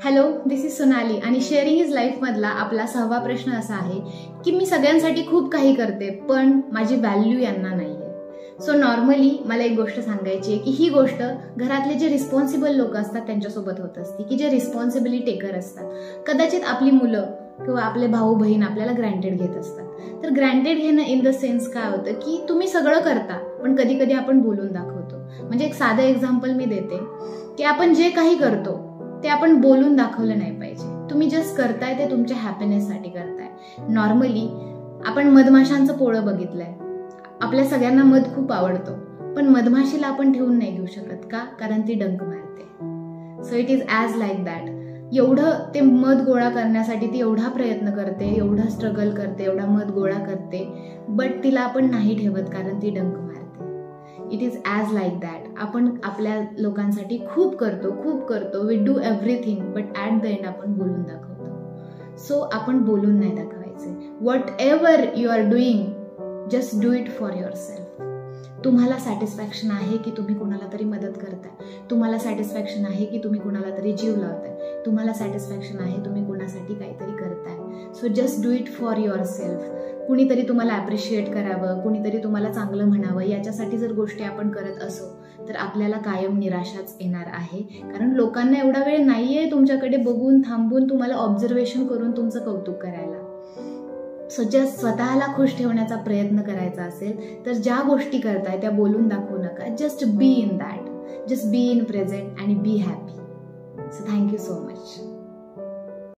Hello, this is Sonali आणि sharing is life मधला आपला 6वा प्रश्न असा आहे की मी सगळ्यांसाठी खूप काही करते पण माझी व्हॅल्यू यांना नाहीये. सो नॉर्मली मला एक गोष्ट सांगायची आहे की ही गोष्ट घरातले जे रिस्पॉन्सिबल लोक असतात त्यांच्यासोबत होत असते, की जे रिस्पॉन्सिबिलिटी टेकर असतात. कदाचित आपली मुलं किंवा आपले भाऊ बहीण आपल्याला ग्रँटेड घेत असतात. तर ग्रँटेड घेणं इन द सेन्स काय होतं की तुम्ही सगळं करता पण कधी कधी आपण बोलून दाखवतो. म्हणजे एक साधं एक्झाम्पल मी देते की आपण जे काही करतो ते आपण बोलून दाखवलं नाही पाहिजे. तुम्ही जस्ट करताय ते तुमच्या हॅपीनेससाठी करताय. नॉर्मली आपण मधमाशांचं पोळं बघितलंय. आपल्या सगळ्यांना मध खूप आवडतो पण मधमाशीला आपण ठेवून नाही घेऊ शकत का? कारण ती डंक मारते. So it is as like that. एवढं ते मध गोळा करण्यासाठी ती एवढा प्रयत्न करते, एवढा स्ट्रगल करते, एवढा मध गोळा करते, बट तिला आपण नाही ठेवत कारण ती डंक मारते. It is as like that. आपण आपल्या लोकांसाठी खूप करतो, we do everything, but at the end आपण बोलून दाखवतो. सो आपण बोलून नाही दाखवायचे. Whatever you are doing, just do it for yourself. तुम्हाला सॅटिस्फॅक्शन आहे की तुम्ही कुणाला तरी मदत करताय, तुम्हाला सॅटिस्फॅक्शन आहे की तुम्ही कुणाला तरी जीव लावताय, तुम्हाला सॅटिस्फॅक्शन आहे तुम्ही कुणासाठी काहीतरी करताय. So just do it for your self. कुणीतरी तुम्हाला ॲप्रिशिएट करावं, कुणीतरी तुम्हाला चांगलं म्हणावं, याच्यासाठी जर गोष्टी आपण करत असो तर आपल्याला कायम निराशाच येणार आहे. कारण लोकांना एवढा वेळ नाहीये तुमच्याकडे बघून थांबून तुम्हाला ऑब्झर्वेशन करून तुमचं कौतुक करायला. सो जस्ट स्वतःला खुश ठेवण्याचा प्रयत्न करायचा असेल तर ज्या गोष्टी करताय त्या बोलून दाखवू नका. Just be in that, just be in present आणि be happy. So thank you so much.